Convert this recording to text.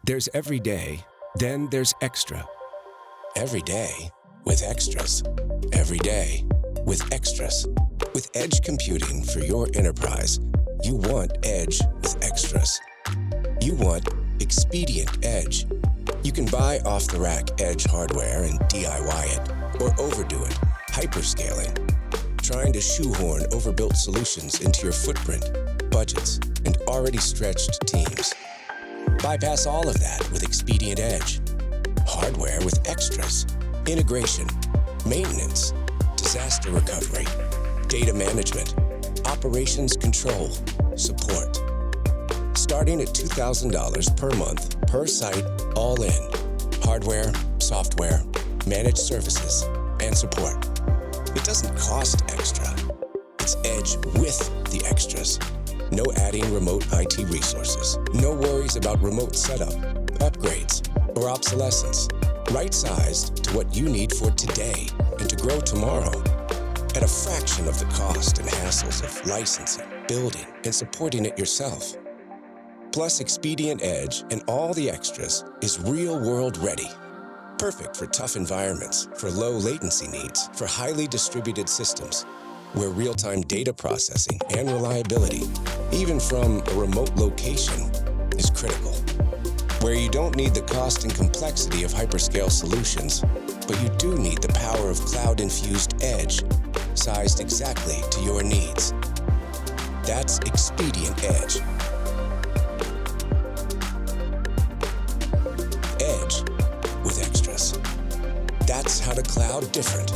There's every day, then there's extra. Every day with extras. Every day with extras. With edge computing for your enterprise, you want edge with extras. You want Expedient Edge. You can buy off-the-rack edge hardware and DIY it, or overdo it, hyperscaling, trying to shoehorn overbuilt solutions into your footprint, budgets, and already stretched teams. Bypass all of that with Expedient Edge. Hardware with extras, integration, maintenance, disaster recovery, data management, operations control, support. Starting at $2,000 per month, per site, all in. Hardware, software, managed services, and support. It doesn't cost extra. It's Edge with the extras. No adding remote IT resources. No worries about remote setup, upgrades, or obsolescence. Right-sized to what you need for today and to grow tomorrow. At a fraction of the cost and hassles of licensing, building, and supporting it yourself. Plus, Expedient Edge and all the extras is real-world ready. Perfect for tough environments, for low latency needs, for highly distributed systems, where real-time data processing and reliability, even from a remote location, is critical. Where you don't need the cost and complexity of hyperscale solutions, but you do need the power of cloud-infused edge, sized exactly to your needs. That's Expedient Edge. Edge with extras. That's how to cloud different.